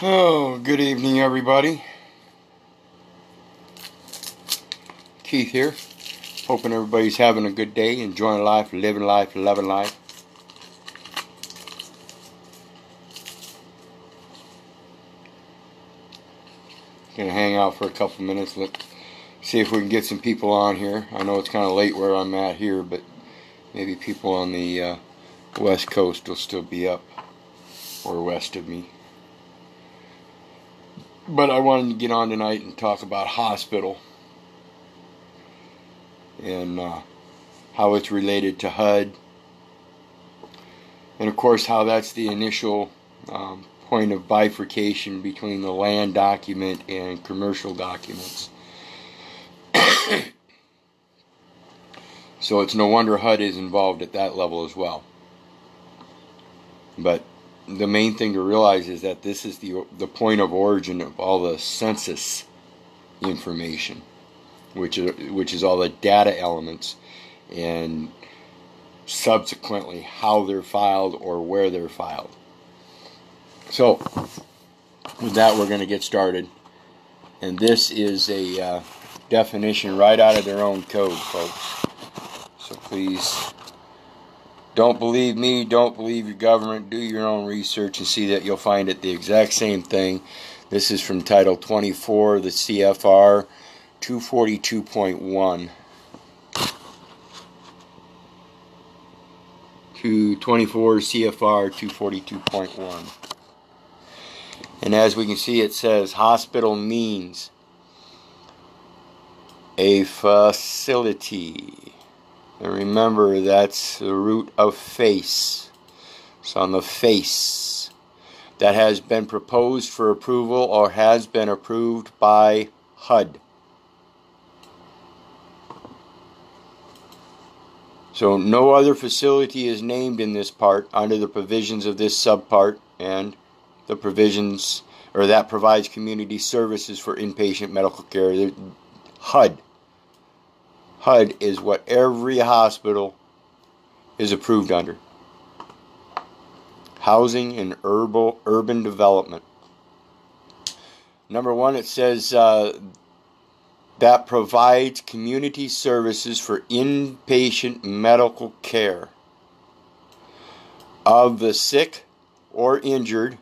Oh, good evening, everybody. Keith here. Hoping everybody's having a good day, enjoying life, living life, loving life. Gonna hang out for a couple minutes. Let's see if we can get some people on here. I know it's kind of late where I'm at here, but maybe people on the West Coast will still be up, or west of me. But I wanted to get on tonight and talk about hospital and how it's related to HUD, and of course how that's the initial point of bifurcation between the land document and commercial documents. So it's no wonder HUD is involved at that level as well. But the main thing to realize is that this is the point of origin of all the census information, which is all the data elements, and subsequently how they're filed or where they're filed. So with that, we're going to get started, and this is a definition right out of their own code, folks. So please, don't believe me, don't believe your government, do your own research and see that you'll find it the exact same thing. This is from Title 24, the CFR 242.1. To 24 CFR 242.1. And as we can see, it says hospital means a facility. And remember, that's the root of face. It's on the face. That has been proposed for approval or has been approved by HUD. So no other facility is named in this part under the provisions of this subpart, and the provisions, or that provides community services for inpatient medical care. HUD. HUD is what every hospital is approved under. Housing and urban development. Number one, it says that provides community services for inpatient medical care of the sick or injured.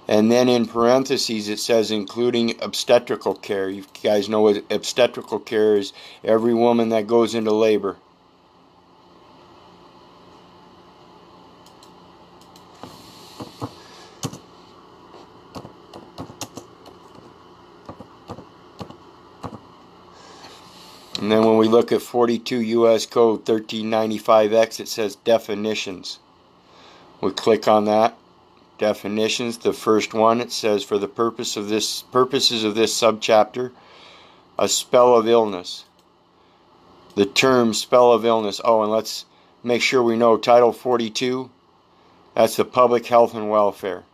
And then in parentheses it says including obstetrical care. You guys know what obstetrical care is. Every woman that goes into labor. And then when we look at 42 U.S. Code 1395X, it says definitions. We click on that. Definitions, the first one, it says for the purposes of this subchapter, a spell of illness. The term spell of illness. Oh, and let's make sure we know Title 42, that's the public health and welfare.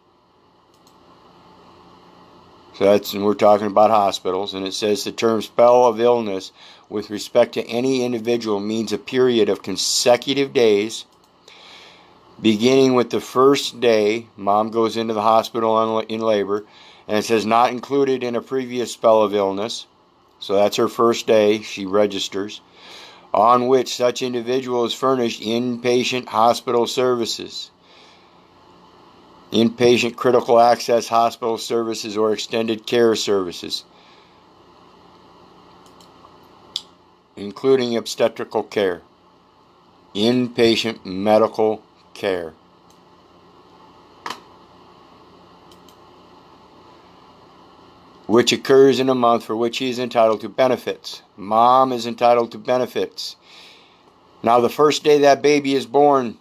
So and we're talking about hospitals, and it says the term spell of illness with respect to any individual means a period of consecutive days beginning with the first day mom goes into the hospital in labor, and it says not included in a previous spell of illness. So that's her first day, she registers, on which such individual is furnished inpatient hospital services, inpatient critical access hospital services, or extended care services, including obstetrical care, inpatient medical care. Which occurs in a month for which he is entitled to benefits. Mom is entitled to benefits. Now the first day that baby is born,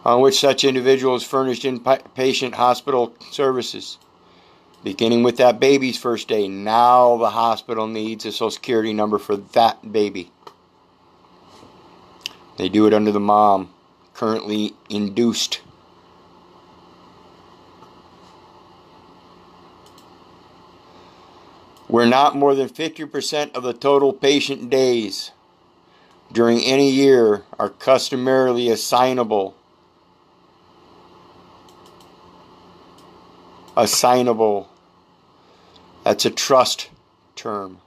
on which such individual is furnished inpatient hospital services, beginning with that baby's first day. Now the hospital needs a Social Security number for that baby. They do it under the mom, currently induced. Where not more than 50% of the total patient days during any year are customarily assignable assignable, that's a trust term,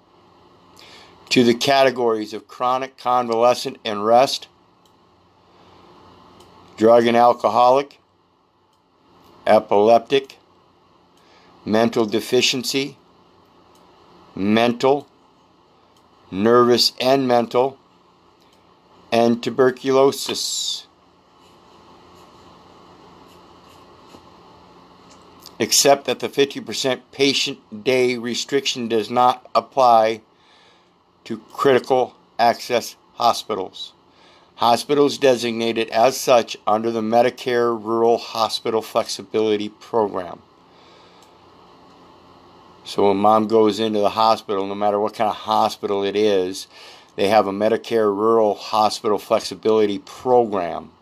to the categories of chronic, convalescent, and rest, drug and alcoholic, epileptic, mental deficiency, mental, nervous and mental, and tuberculosis. Except that the 50% patient day restriction does not apply to critical access hospitals. Hospitals designated as such under the Medicare Rural Hospital Flexibility Program. So when mom goes into the hospital, no matter what kind of hospital it is, they have a Medicare Rural Hospital Flexibility Program.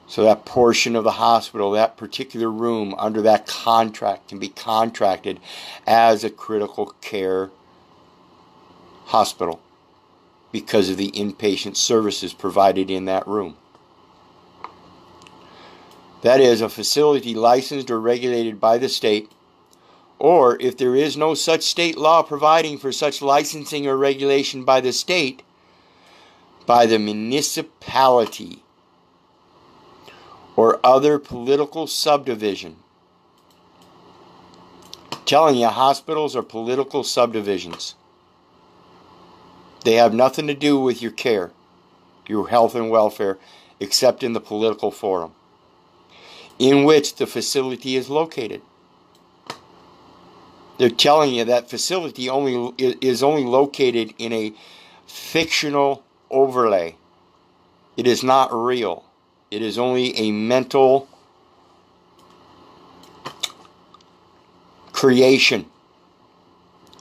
So that portion of the hospital, that particular room under that contract can be contracted as a critical care hospital because of the inpatient services provided in that room. That is, a facility licensed or regulated by the state, or if there is no such state law providing for such licensing or regulation by the state, by the municipality or other political subdivision. I'm telling you, hospitals are political subdivisions. They have nothing to do with your care, your health and welfare, except in the political forum in which the facility is located. They're telling you that facility is only located in a fictional overlay. It is not real. It is only a mental creation.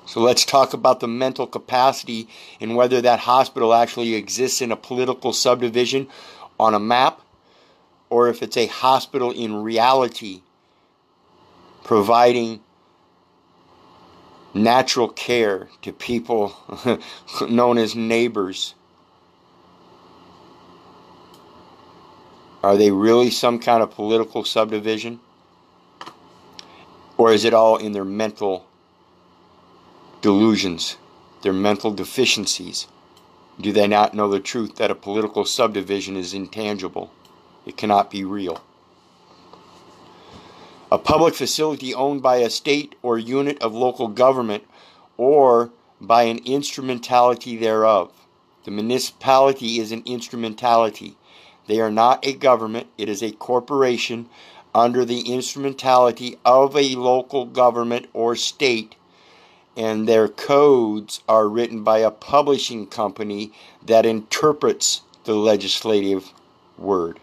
So let's talk about the mental capacity and whether that hospital actually exists in a political subdivision on a map, or if it's a hospital in reality providing natural care to people known as neighbors. Are they really some kind of political subdivision? Or is it all in their mental delusions, their mental deficiencies? Do they not know the truth that a political subdivision is intangible? It cannot be real. A public facility owned by a state or unit of local government or by an instrumentality thereof. The municipality is an instrumentality. They are not a government. It is a corporation under the instrumentality of a local government or state, and their codes are written by a publishing company that interprets the legislative word.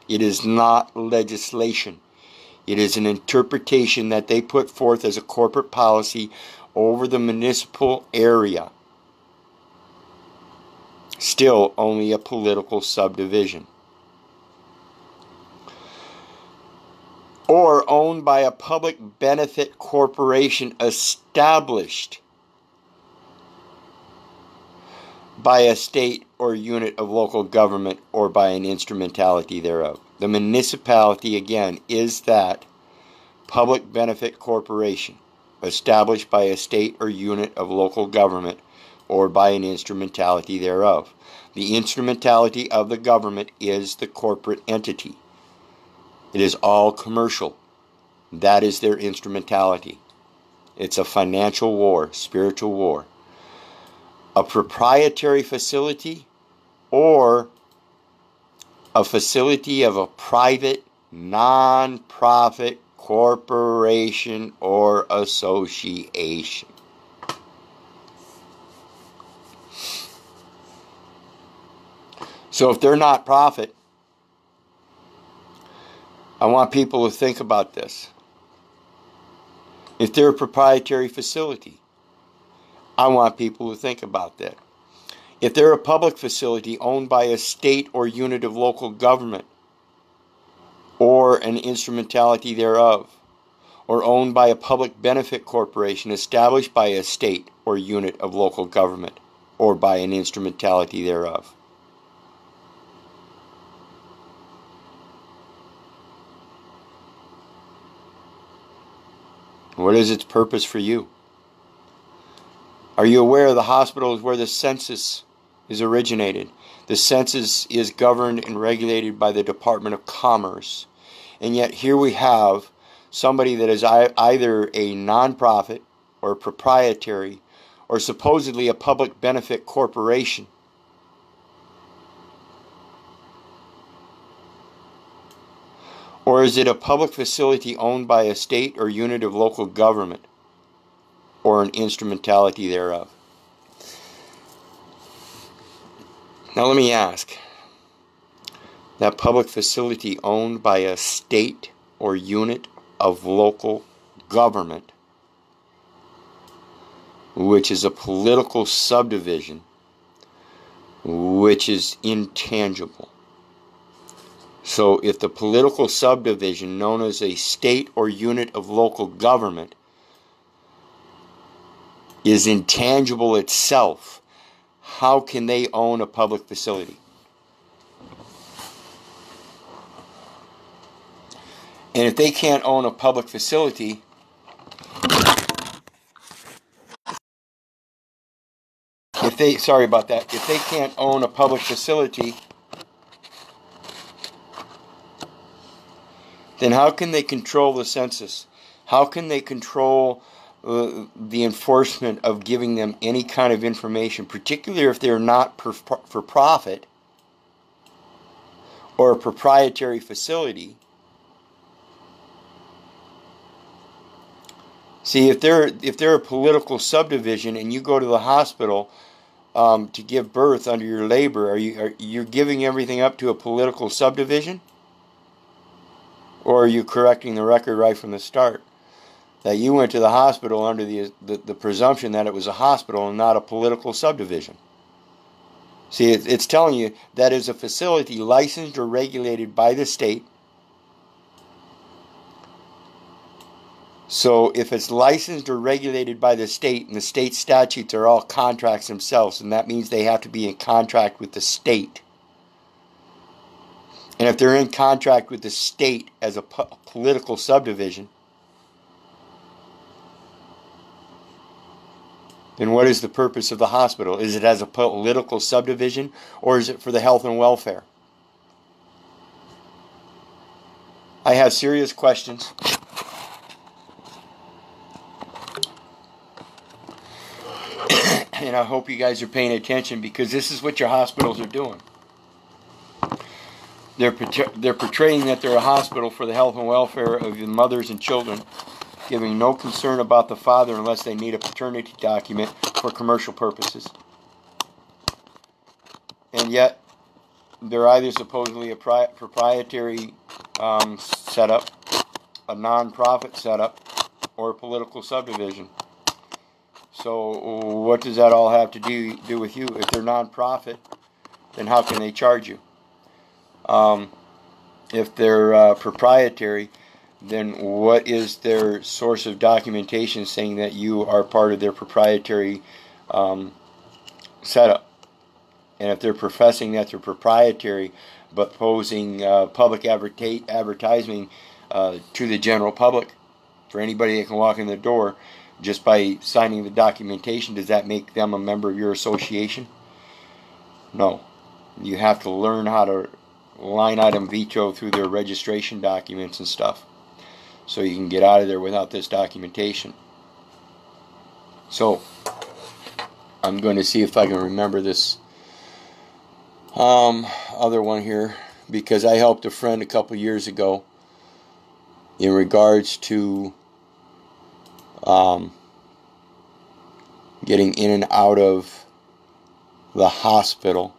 It is not legislation. It is an interpretation that they put forth as a corporate policy over the municipal area. Still only a political subdivision. Or owned by a public benefit corporation established by a state or unit of local government or by an instrumentality thereof. The municipality, again, is that public benefit corporation established by a state or unit of local government or by an instrumentality thereof. The instrumentality of the government is the corporate entity. It is all commercial. That is their instrumentality. It's a financial war, spiritual war. A proprietary facility or a facility of a private, non-profit corporation or association. So if they're not profit, I want people to think about this. If they're a proprietary facility, I want people to think about that. If they're a public facility owned by a state or unit of local government or an instrumentality thereof, or owned by a public benefit corporation established by a state or unit of local government or by an instrumentality thereof. What is its purpose for you? Are you aware the hospital is where the census is originated? The census is governed and regulated by the Department of Commerce. And yet here we have somebody that is either a nonprofit or proprietary or supposedly a public benefit corporation. Or is it a public facility owned by a state or unit of local government, or an instrumentality thereof? Now let me ask, that public facility owned by a state or unit of local government, which is a political subdivision, which is intangible. So if the political subdivision known as a state or unit of local government is intangible itself, how can they own a public facility? And if they can't own a public facility, if they can't own a public facility, then how can they control the census? How can they control the enforcement of giving them any kind of information, particularly if they're not for profit or a proprietary facility? See, if they're a political subdivision and you go to the hospital to give birth under your labor, are you giving everything up to a political subdivision? Or are you correcting the record right from the start? That you went to the hospital under the presumption that it was a hospital and not a political subdivision. See, it's telling you that is a facility licensed or regulated by the state. So if it's licensed or regulated by the state, and the state statutes are all contracts themselves, and that means they have to be in contract with the state. And if they're in contract with the state as a political subdivision, then what is the purpose of the hospital? Is it as a political subdivision, or is it for the health and welfare? I have serious questions. And I hope you guys are paying attention, because this is what your hospitals are doing. They're portraying that they're a hospital for the health and welfare of the mothers and children, giving no concern about the father unless they need a paternity document for commercial purposes. And yet, they're either supposedly a proprietary setup, a non-profit setup, or a political subdivision. So what does that all have to do with you? If they're non-profit, then how can they charge you? If they're proprietary, then what is their source of documentation saying that you are part of their proprietary setup? And if they're professing that they're proprietary, but posing public advertising to the general public for anybody that can walk in the door just by signing the documentation, does that make them a member of your association? No. You have to learn how to line item veto through their registration documents and stuff, so you can get out of there without this documentation. So I'm going to see if I can remember this other one here, because I helped a friend a couple years ago in regards to getting in and out of the hospital.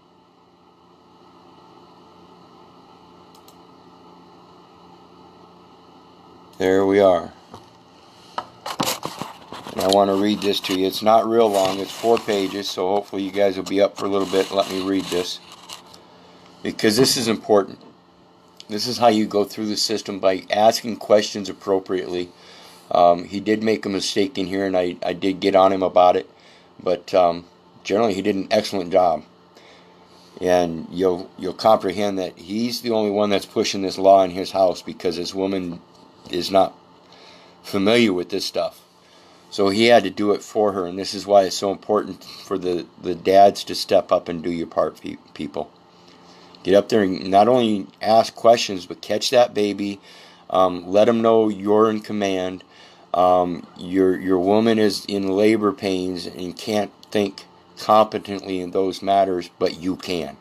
There we are. And I want to read this to you. It's not real long. It's 4 pages, so hopefully you guys will be up for a little bit and let me read this, because this is important. This is how you go through the system, by asking questions appropriately. He did make a mistake in here, and I did get on him about it, but generally he did an excellent job. And you'll comprehend that he's the only one that's pushing this law in his house, because his woman is not familiar with this stuff. So he had to do it for her, and this is why it's so important for the dads to step up and do your part, people. Get up there and not only ask questions, but catch that baby. Let them know you're in command. Your woman is in labor pains and can't think competently in those matters, but you can.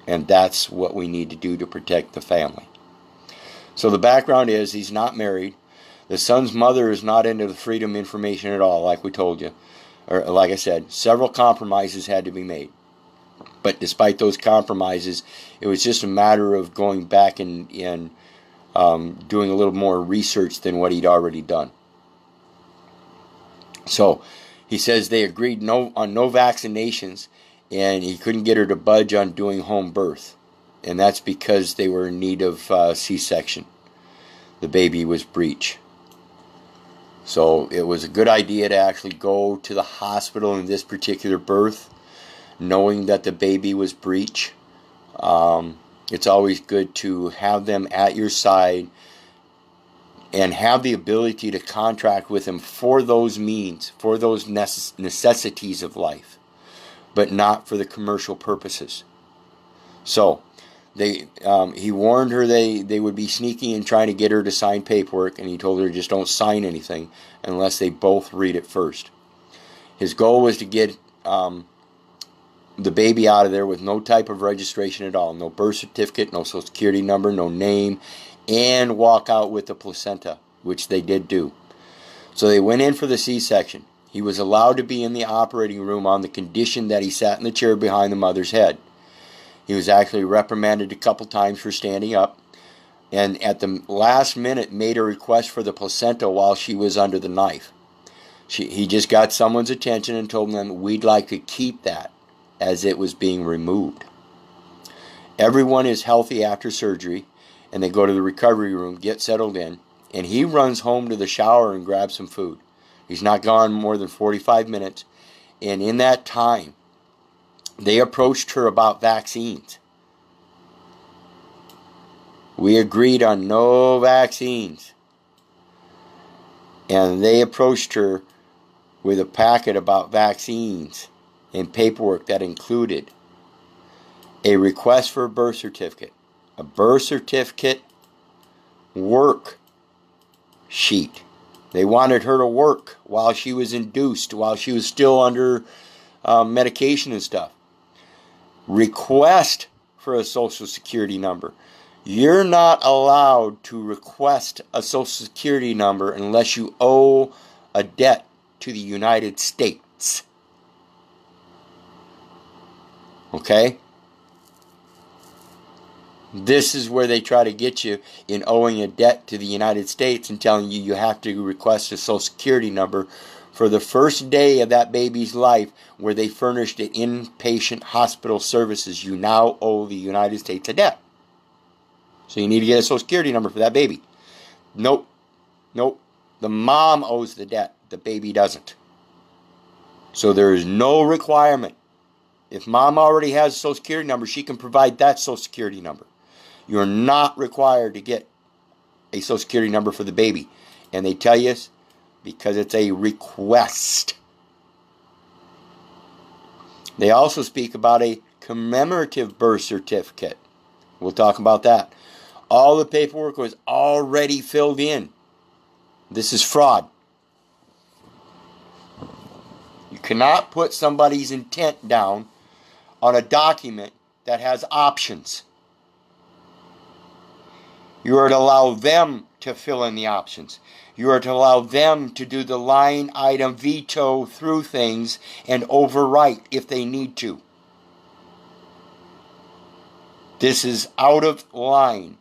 And that's what we need to do to protect the family. So the background is he's not married. The son's mother is not into the freedom information at all, like we told you. Or like I said, several compromises had to be made. But despite those compromises, it was just a matter of going back and doing a little more research than what he'd already done. So he says they agreed on no vaccinations, and he couldn't get her to budge on doing home birth. And that's because they were in need of C-section. The baby was breech. So it was a good idea to actually go to the hospital in this particular birth, knowing that the baby was breech. It's always good to have them at your side and have the ability to contract with them for those means, for those necessities of life, but not for the commercial purposes. So he warned her they would be sneaky and trying to get her to sign paperwork, and he told her just don't sign anything unless they both read it first. His goal was to get the baby out of there with no type of registration at all, no birth certificate, no social security number, no name, and walk out with the placenta, which they did do. So they went in for the C-section. He was allowed to be in the operating room on the condition that he sat in the chair behind the mother's head. He was actually reprimanded a couple times for standing up, and at the last minute made a request for the placenta while she was under the knife. He just got someone's attention and told them, we'd like to keep that as it was being removed. Everyone is healthy after surgery, and they go to the recovery room, get settled in, and he runs home to the shower and grabs some food. He's not gone more than 45 minutes, and in that time, they approached her about vaccines. We agreed on no vaccines. And they approached her with a packet about vaccines and paperwork that included a request for a birth certificate, work sheet. They wanted her to work while she was induced, while she was still under medication and stuff. Request for a social security number. You're not allowed to request a social security number unless you owe a debt to the United States. Okay? This is where they try to get you in owing a debt to the United States and telling you you have to request a social security number for the first day of that baby's life where they furnished it inpatient hospital services. You now owe the United States a debt. So you need to get a social security number for that baby. Nope. The mom owes the debt. The baby doesn't. So there is no requirement. If mom already has a social security number, she can provide that social security number. You're not required to get a social security number for the baby. And they tell you because it's a request. They also speak about a commemorative birth certificate. We'll talk about that. All the paperwork was already filled in. This is fraud. You cannot put somebody's intent down on a document that has options. You are to allow them to fill in the options. You are to allow them to do the line item veto through things and overwrite if they need to. This is out of line.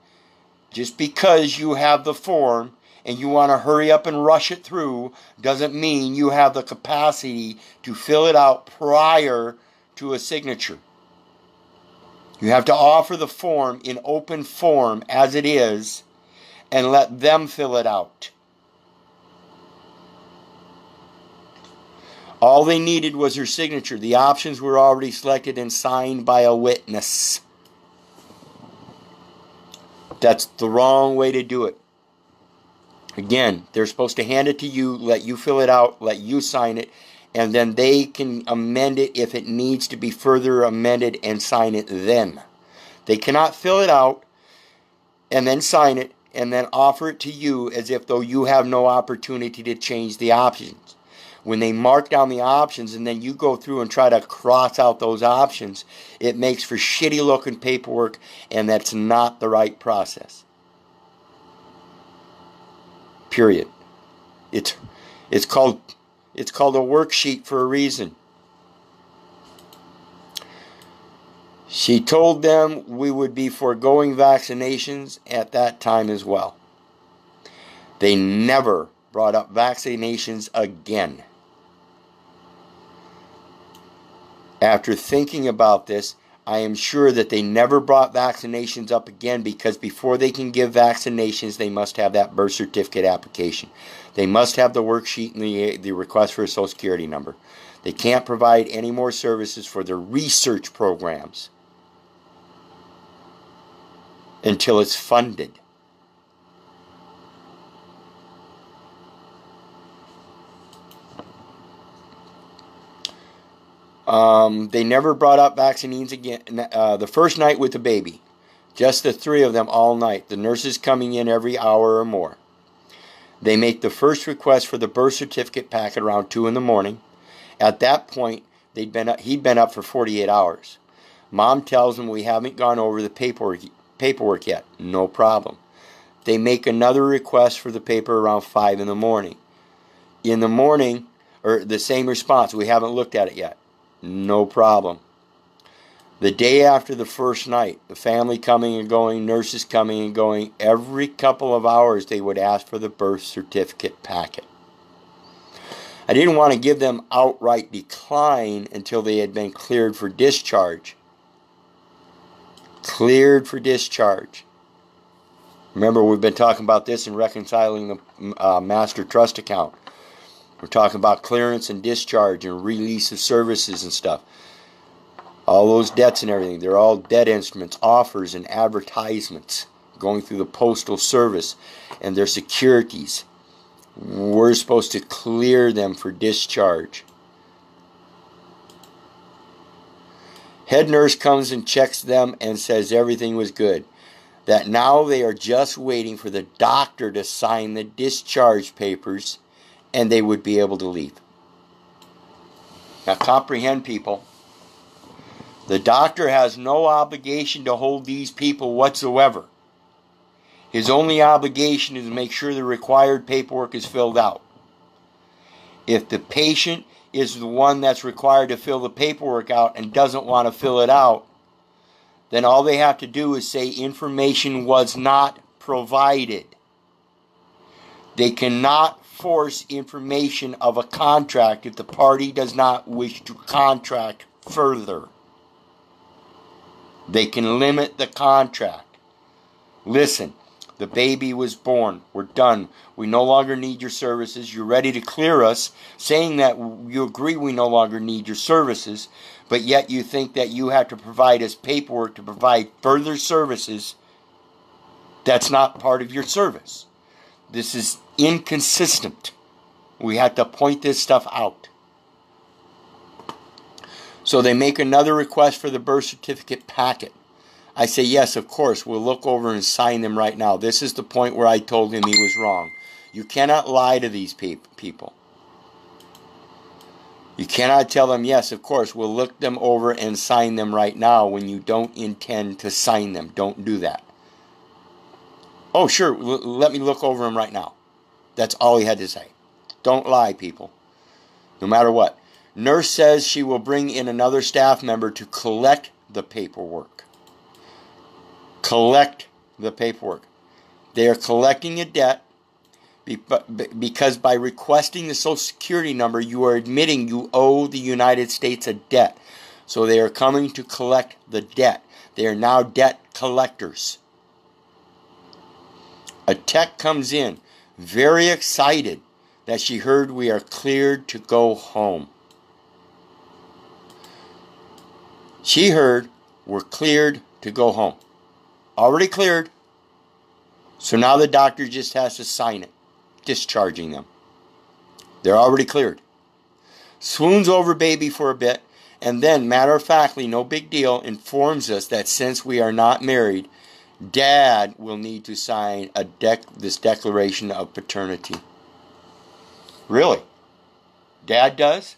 Just because you have the form and you want to hurry up and rush it through doesn't mean you have the capacity to fill it out prior to a signature. You have to offer the form in open form as it is and let them fill it out. All they needed was her signature. The options were already selected and signed by a witness. That's the wrong way to do it. Again, they're supposed to hand it to you, let you fill it out, let you sign it, and then they can amend it if it needs to be further amended and sign it then. They cannot fill it out and then sign it and then offer it to you as if though you have no opportunity to change the options. When they mark down the options and then you go through and try to cross out those options, it makes for shitty looking paperwork, and that's not the right process. Period. It's called a worksheet for a reason. She told them we would be foregoing vaccinations at that time as well. They never brought up vaccinations again. After thinking about this, I am sure that they never brought vaccinations up again, because before they can give vaccinations, they must have that birth certificate application. They must have the worksheet and the request for a Social Security number. They can't provide any more services for their research programs until it's funded. They never brought up vaccines again. The first night with the baby, just the three of them all night. The nurses coming in every hour or more. They make the first request for the birth certificate packet around 2 in the morning. At that point, he'd been up for 48 hours. Mom tells him we haven't gone over the paperwork yet. No problem. They make another request for the paper around 5 in the morning. In the morning, or the same response, we haven't looked at it yet. No problem. The day after the first night, the family coming and going, nurses coming and going, every couple of hours they would ask for the birth certificate packet. I didn't want to give them outright decline until they had been cleared for discharge. Cleared for discharge. Remember, we've been talking about this in reconciling the master trust account. We're talking about clearance and discharge and release of services and stuff. All those debts and everything, they're all debt instruments, offers, and advertisements going through the Postal Service and their securities. We're supposed to clear them for discharge. Head nurse comes and checks them and says everything was good. That now they are just waiting for the doctor to sign the discharge papers and they would be able to leave. Now comprehend, people. The doctor has no obligation to hold these people whatsoever. His only obligation is to make sure the required paperwork is filled out. If the patient is the one that's required to fill the paperwork out and doesn't want to fill it out, then all they have to do is say information was not provided. They cannot force information of a contract if the party does not wish to contract further. They can limit the contract. Listen, the baby was born. We're done. We no longer need your services. You're ready to clear us, saying that you agree we no longer need your services, but yet you think that you have to provide us paperwork to provide further services. That's not part of your service. This is inconsistent. We have to point this stuff out. So they make another request for the birth certificate packet. I say, yes, of course, we'll look over and sign them right now. This is the point where I told him he was wrong. You cannot lie to these people. You cannot tell them, yes, of course, we'll look them over and sign them right now when you don't intend to sign them. Don't do that. Oh, sure, let me look over them right now. That's all he had to say. Don't lie, people. No matter what. Nurse says she will bring in another staff member to collect the paperwork. Collect the paperwork. They are collecting a debt because by requesting the Social Security number, you are admitting you owe the United States a debt. So they are coming to collect the debt. They are now debt collectors. A tech comes in, very excited that she heard we are cleared to go home. She heard we're cleared to go home. Already cleared. So now the doctor just has to sign it. discharging them. They're already cleared. Swoons over baby for a bit, and then, matter-of-factly, no big deal, informs us that since we are not married, Dad will need to sign this declaration of paternity. Really? Dad does?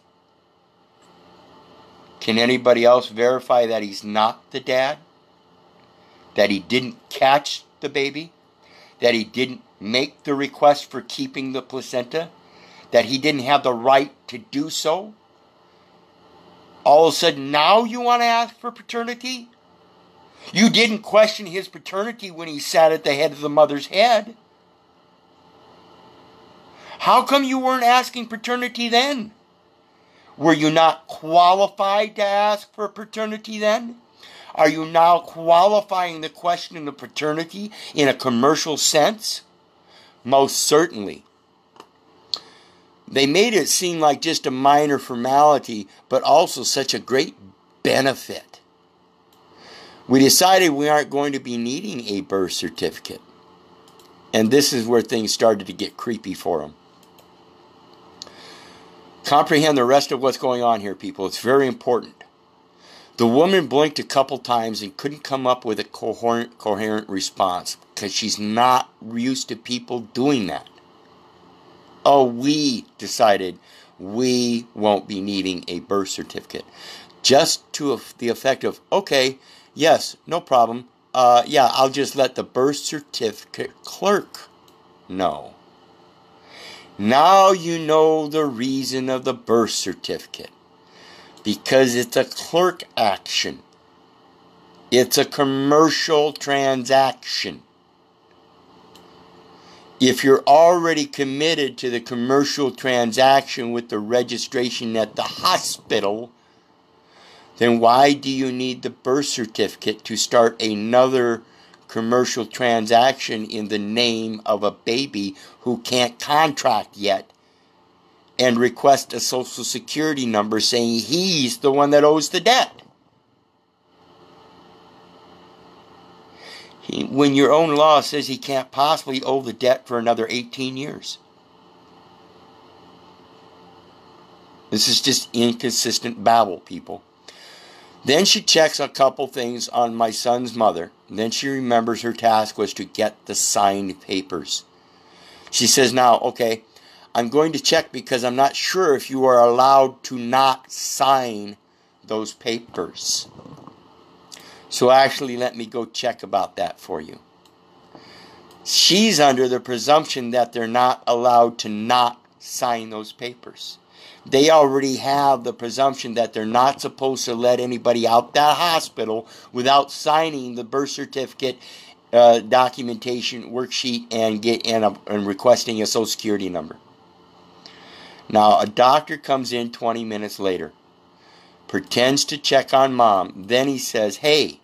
Can anybody else verify that he's not the dad? That he didn't catch the baby? That he didn't make the request for keeping the placenta? That he didn't have the right to do so? All of a sudden, now you want to ask for paternity? You didn't question his paternity when he sat at the head of the mother's head. How come you weren't asking paternity then? Were you not qualified to ask for paternity then? Are you now qualifying the question of paternity in a commercial sense? Most certainly. They made it seem like just a minor formality, but also such a great benefit. We decided we aren't going to be needing a birth certificate. And this is where things started to get creepy for them. Comprehend the rest of what's going on here, people. It's very important. The woman blinked a couple times and couldn't come up with a coherent response because she's not used to people doing that. Oh, we decided we won't be needing a birth certificate. Just to the effect of, okay, yes, no problem. Yeah, I'll just let the birth certificate clerk know. Now you know the reason of the birth certificate. Because it's a clerk action. It's a commercial transaction. If you're already committed to the commercial transaction with the registration at the hospital, then why do you need the birth certificate to start another commercial transaction in the name of a baby who can't contract yet and request a social security number saying he's the one that owes the debt? When your own law says he can't possibly owe the debt for another 18 years. This is just inconsistent babble, people. Then she checks a couple things on my son's mother. Then she remembers her task was to get the signed papers. She says, now, okay, I'm going to check because I'm not sure if you are allowed to not sign those papers. So actually, let me go check about that for you. She's under the presumption that they're not allowed to not sign those papers. They already have the presumption that they're not supposed to let anybody out that hospital without signing the birth certificate documentation worksheet and requesting a social security number. Now, a doctor comes in 20 minutes later, pretends to check on mom. Then he says, hey,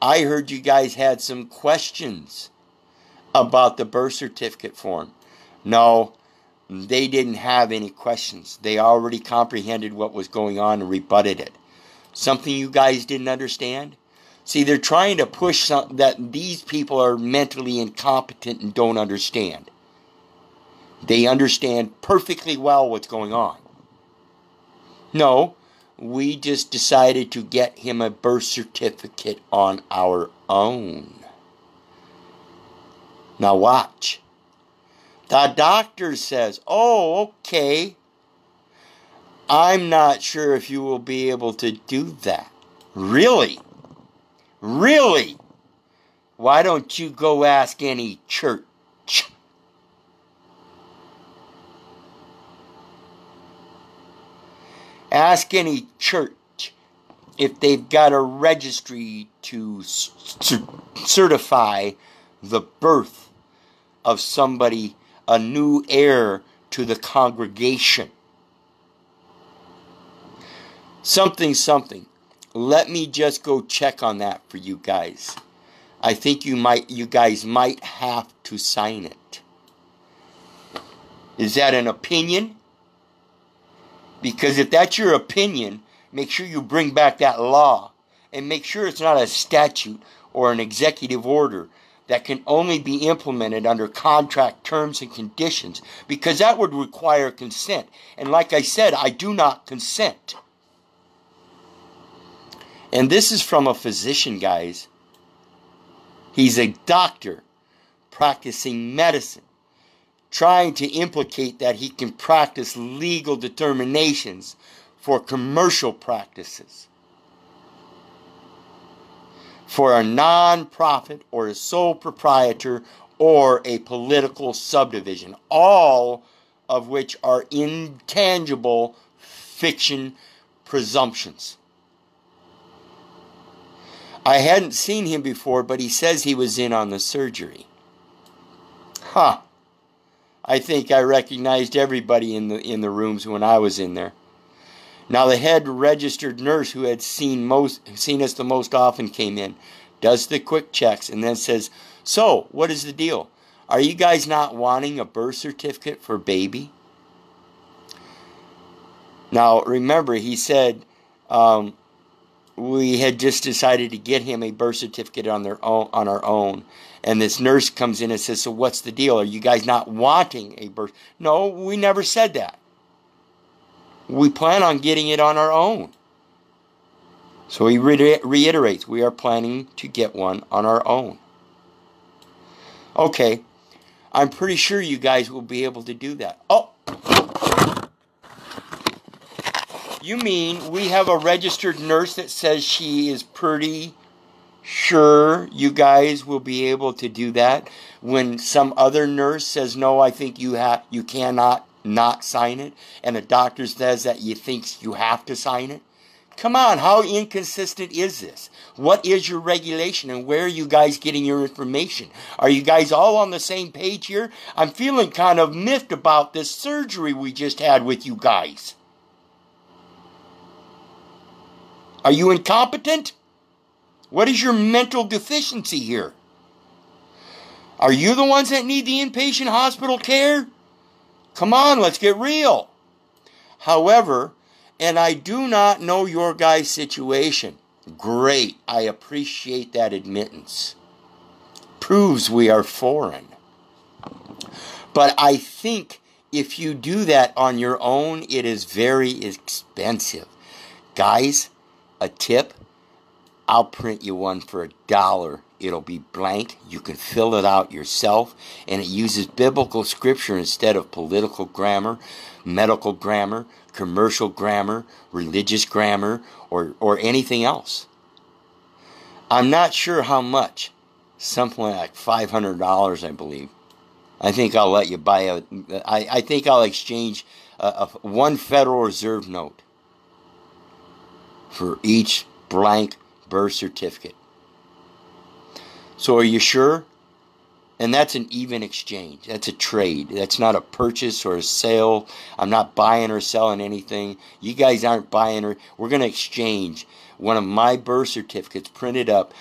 I heard you guys had some questions about the birth certificate form. No, they didn't have any questions. They already comprehended what was going on and rebutted it. Something you guys didn't understand? See, they're trying to push that these people are mentally incompetent and don't understand. They understand perfectly well what's going on. No, we just decided to get him a birth certificate on our own. Now watch. The doctor says, oh, okay, I'm not sure if you will be able to do that. Really? Really? Why don't you go ask any church? Ask any church if they've got a registry to certify the birth of somebody, a new heir to the congregation. Something. Let me just go check on that for you guys. I think you guys might have to sign it. Is that an opinion? Because if that's your opinion, make sure you bring back that law. And make sure it's not a statute or an executive order that can only be implemented under contract terms and conditions, because that would require consent. And like I said, I do not consent. And this is from a physician, guys. He's a doctor practicing medicine, trying to implicate that he can practice legal determinations for commercial practices, for a non-profit or a sole proprietor or a political subdivision, all of which are intangible fiction presumptions. I hadn't seen him before, but he says he was in on the surgery. Huh. I think I recognized everybody in the rooms when I was in there. Now the head registered nurse who had seen us the most often came in, does the quick checks, and then says, "So, what is the deal? Are you guys not wanting a birth certificate for baby?" Now remember, he said we had just decided to get him a birth certificate on our own. And this nurse comes in and says, "So what's the deal? Are you guys not wanting a birth?" No, we never said that. We plan on getting it on our own. So he reiterates, we are planning to get one on our own. Okay, I'm pretty sure you guys will be able to do that. Oh, you mean we have a registered nurse that says she is pretty sure you guys will be able to do that, when some other nurse says, "No, I think you cannot not sign it," and a doctor says that you think you have to sign it? Come on, how inconsistent is this? What is your regulation, and where are you guys getting your information? Are you guys all on the same page here? I'm feeling kind of miffed about this surgery we just had with you guys. Are you incompetent? What is your mental deficiency here? Are you the ones that need the inpatient hospital care? Come on, let's get real. However, and I do not know your guys' situation. Great, I appreciate that admittance. Proves we are foreign. But I think if you do that on your own, it is very expensive. Guys, a tip, I'll print you one for $1. It'll be blank. You can fill it out yourself. And it uses biblical scripture instead of political grammar, medical grammar, commercial grammar, religious grammar, or anything else. I'm not sure how much. Something like $500, I believe. I think I'll let you buy I think I'll exchange one Federal Reserve note for each blank birth certificate. So are you sure? And that's an even exchange. That's a trade. That's not a purchase or a sale. I'm not buying or selling anything. You guys aren't buying or... We're going to exchange one of my birth certificates printed up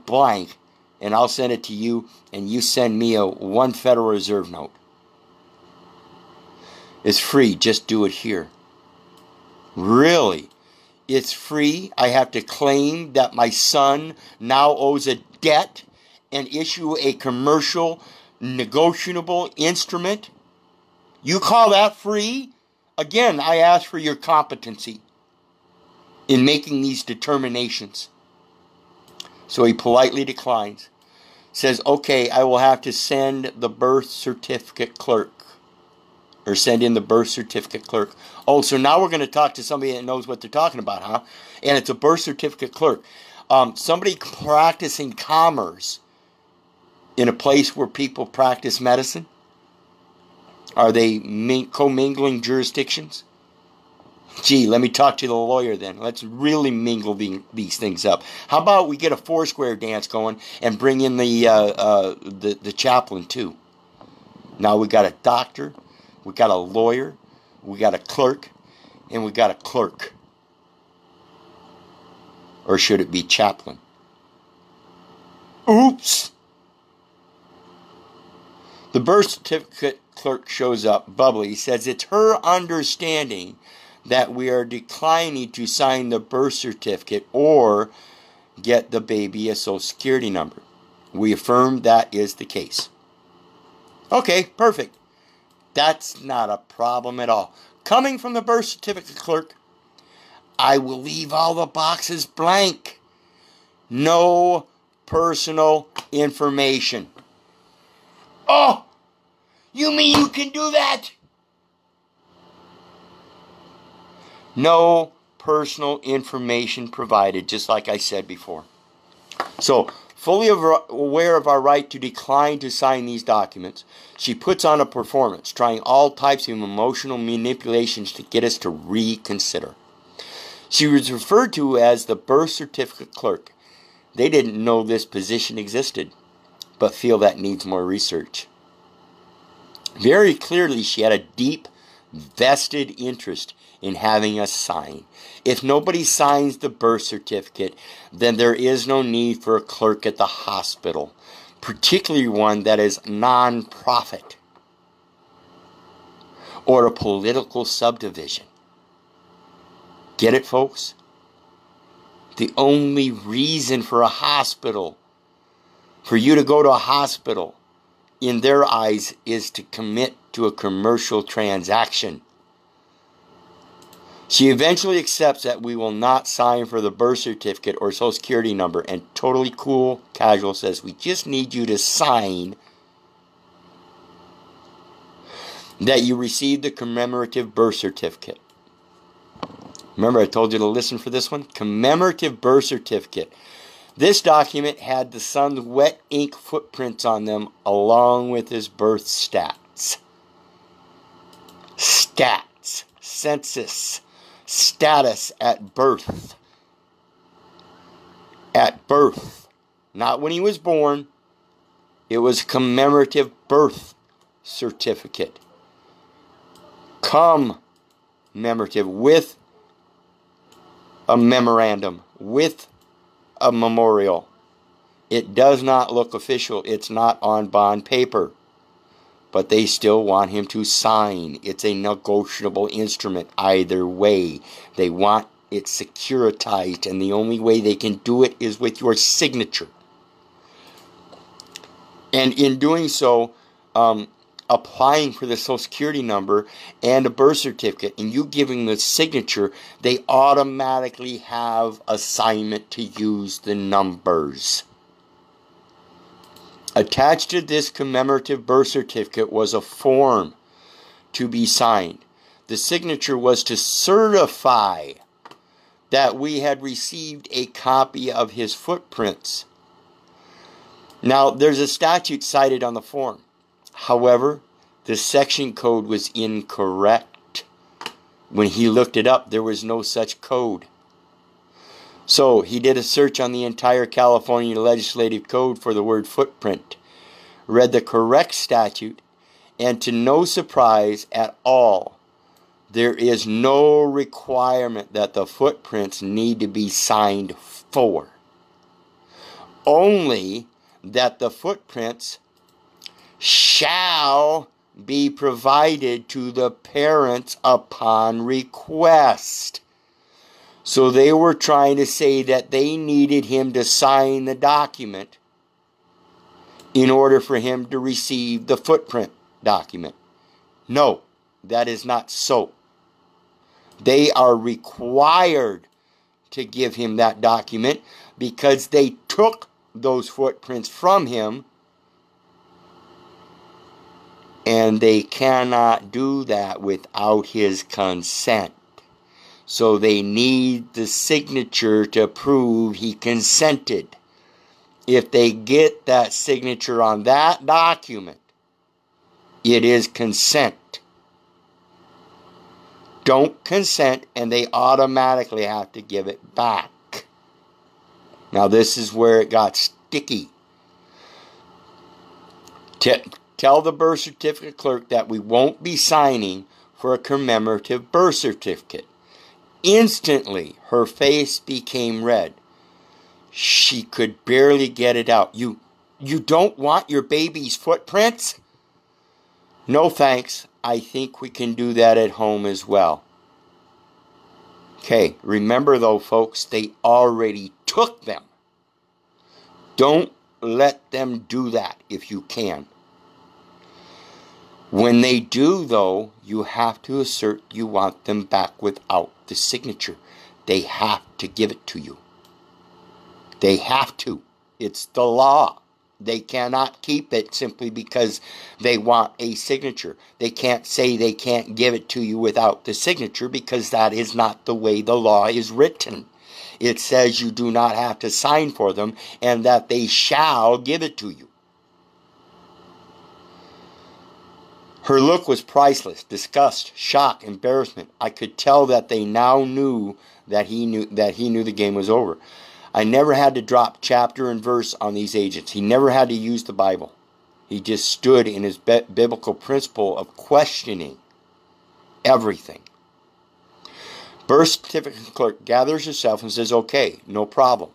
blank, and I'll send it to you, and you send me one Federal Reserve note. It's free. Just do it here. Really? It's free. I have to claim that my son now owes a debt and issue a commercial negotiable instrument? You call that free? Again, I ask for your competency in making these determinations. So he politely declines. Says, okay, I will have to send the birth certificate clerk. Or send in the birth certificate clerk. Oh, so now we're going to talk to somebody that knows what they're talking about, huh? And it's a birth certificate clerk. Somebody practicing commerce in a place where people practice medicine? Are they commingling jurisdictions? Gee, let me talk to the lawyer then. Let's really mingle these things up. How about we get a Foursquare dance going and bring in the chaplain too? Now we got a doctor, we got a lawyer, we got a clerk, and we got a clerk. Or should it be chaplain? Oops! The birth certificate clerk shows up, bubbly. He says it's her understanding that we are declining to sign the birth certificate or get the baby a social security number. We affirm that is the case. Okay, perfect. That's not a problem at all. Coming from the birth certificate clerk, I will leave all the boxes blank. No personal information. Oh, you mean you can do that? No personal information provided, just like I said before. So, fully aware of our right to decline to sign these documents, she puts on a performance, trying all types of emotional manipulations to get us to reconsider. She was referred to as the birth certificate clerk. They didn't know this position existed, but feel that needs more research. Very clearly, she had a deep, vested interest in having us sign. If nobody signs the birth certificate, then there is no need for a clerk at the hospital, particularly one that is non-profit or a political subdivision. Get it, folks? The only reason for a hospital, for you to go to a hospital, in their eyes, is to commit to a commercial transaction. She eventually accepts that we will not sign for the birth certificate or social security number, and totally cool, casual, says, we just need you to sign that you received the commemorative birth certificate. Remember, I told you to listen for this one? Commemorative birth certificate. This document had the son's wet ink footprints on them along with his birth stats. Stats. Census. Status at birth. At birth. Not when he was born. It was commemorative birth certificate. Commemorative, with a memorandum, with a memorial. It does not look official. It's not on bond paper. But they still want him to sign. It's a negotiable instrument either way. They want it securitized, and the only way they can do it is with your signature. And in doing so, applying for the social security number and a birth certificate, and you giving the signature, they automatically have assignment to use the numbers. Attached to this commemorative birth certificate was a form to be signed. The signature was to certify that we had received a copy of his footprints. Now, there's a statute cited on the form. However, the section code was incorrect. When he looked it up, there was no such code. So he did a search on the entire California legislative code for the word footprint, read the correct statute, and to no surprise at all, there is no requirement that the footprints need to be signed for. Only that the footprints shall be provided to the parents upon request. So they were trying to say that they needed him to sign the document in order for him to receive the footprint document. No, that is not so. They are required to give him that document because they took those footprints from him, and they cannot do that without his consent. So they need the signature to prove he consented. If they get that signature on that document, it is consent. Don't consent, and they automatically have to give it back. Now this is where it got sticky. Tell the birth certificate clerk that we won't be signing for a commemorative birth certificate. Instantly, her face became red. She could barely get it out. You don't want your baby's footprints? No thanks. I think we can do that at home as well. Okay, remember though, folks, they already took them. Don't let them do that if you can. When they do, though, you have to assert you want them back without the signature. They have to give it to you. They have to. It's the law. They cannot keep it simply because they want a signature. They can't say they can't give it to you without the signature because that is not the way the law is written. It says you do not have to sign for them and that they shall give it to you. Her look was priceless. Disgust, shock, embarrassment. I could tell that they now knew that he knew the game was over. I never had to drop chapter and verse on these agents. He never had to use the Bible. He just stood in his biblical principle of questioning everything. Birth certificate clerk gathers herself and says, okay, no problem.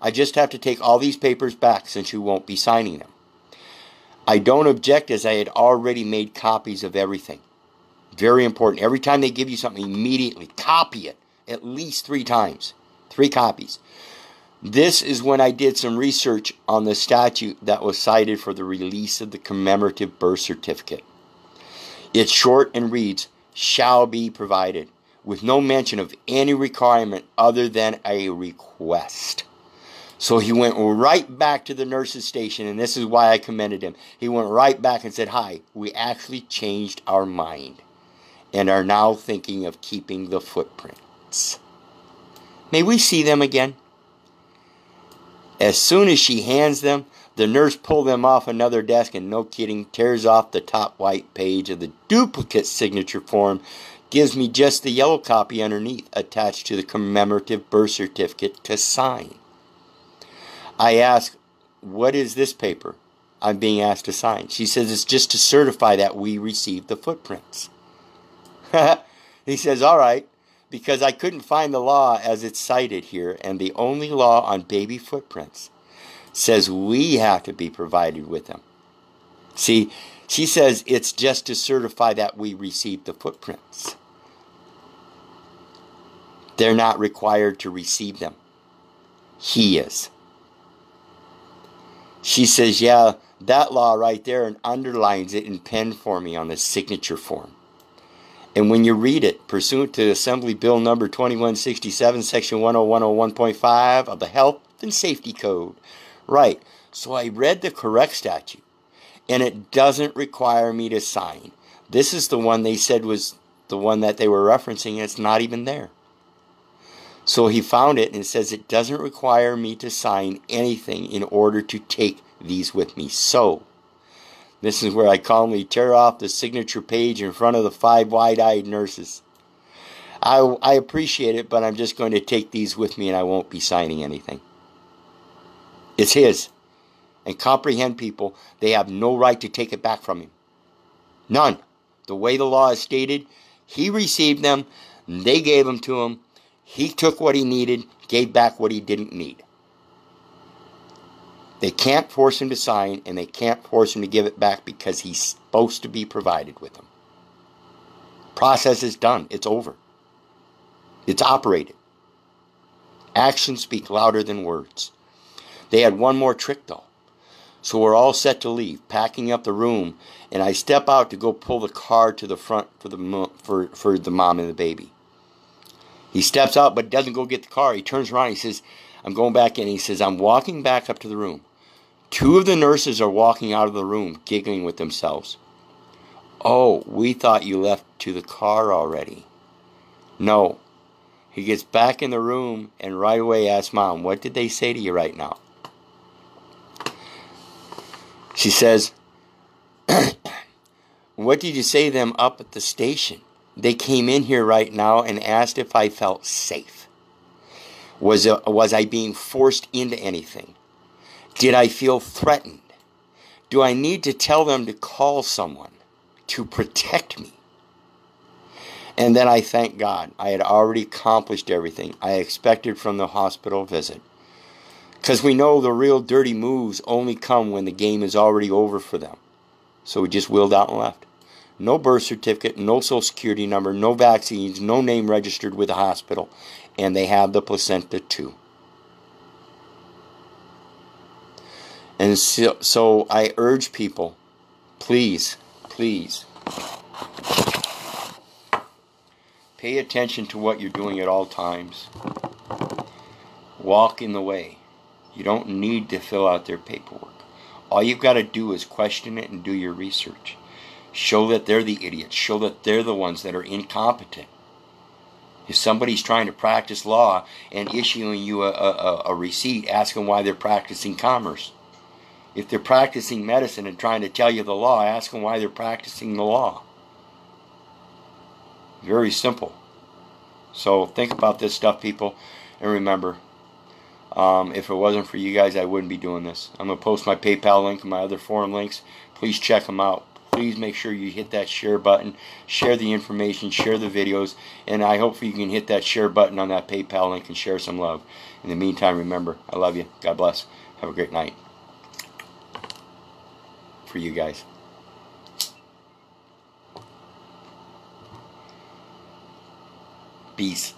I just have to take all these papers back since you won't be signing them. I don't object as I had already made copies of everything. Very important. Every time they give you something, immediately copy it at least 3 times. 3 copies. This is when I did some research on the statute that was cited for the release of the commemorative birth certificate. It's short and reads, shall be provided, with no mention of any requirement other than a request. So he went right back to the nurse's station, and this is why I commended him. He went right back and said, hi, we actually changed our mind and are now thinking of keeping the footprints. May we see them again? As soon as she hands them, the nurse pulls them off another desk and, no kidding, tears off the top white page of the duplicate signature form, gives me just the yellow copy underneath attached to the commemorative birth certificate to sign. I ask, what is this paper I'm being asked to sign? She says, it's just to certify that we received the footprints. He says, all right, because I couldn't find the law as it's cited here, and the only law on baby footprints says we have to be provided with them. See, she says it's just to certify that we received the footprints. They're not required to receive them. He is. She says, yeah, that law right there, and underlines it in pen for me on the signature form. And when you read it, pursuant to Assembly Bill number 2167, section 10101.5 of the Health and Safety Code. Right, so I read the correct statute, and it doesn't require me to sign. This is the one they said was the one that they were referencing, and it's not even there. So he found it, and it says it doesn't require me to sign anything in order to take these with me. So, this is where I calmly tear off the signature page in front of the 5 wide-eyed nurses. I appreciate it, but I'm just going to take these with me and I won't be signing anything. It's his. And comprehend, people, they have no right to take it back from him. None. The way the law is stated, he received them, they gave them to him, he took what he needed, gave back what he didn't need. They can't force him to sign, and they can't force him to give it back because he's supposed to be provided with them. Process is done. It's over. It's operated. Actions speak louder than words. They had one more trick, though. So we're all set to leave, packing up the room, and I step out to go pull the car to the front for the mom and the baby. He steps out, but doesn't go get the car. He turns around. He says, I'm going back in. He says, I'm walking back up to the room. 2 of the nurses are walking out of the room, giggling with themselves. Oh, we thought you left to the car already. No. He gets back in the room and right away asks Mom, what did they say to you right now? She says, what did you say to them up at the station? They came in here right now and asked if I felt safe. Was I being forced into anything? Did I feel threatened? Do I need to tell them to call someone to protect me? And then I thank God I had already accomplished everything I expected from the hospital visit. Because we know the real dirty moves only come when the game is already over for them. So we just wheeled out and left. No birth certificate, no social security number, no vaccines, no name registered with the hospital. And they have the placenta too. And so I urge people, please, please, pay attention to what you're doing at all times. Walk in the way. You don't need to fill out their paperwork. All you've got to do is question it and do your research. Show that they're the idiots. Show that they're the ones that are incompetent. If somebody's trying to practice law and issuing you a receipt, ask them why they're practicing commerce. If they're practicing medicine and trying to tell you the law, ask them why they're practicing the law. Very simple. So think about this stuff, people, and remember, if it wasn't for you guys, I wouldn't be doing this. I'm going to post my PayPal link and my other forum links. Please check them out. Please make sure you hit that share button, share the information, share the videos, and I hope you can hit that share button on that PayPal link and share some love. In the meantime, remember, I love you. God bless. Have a great night. For you guys. Peace.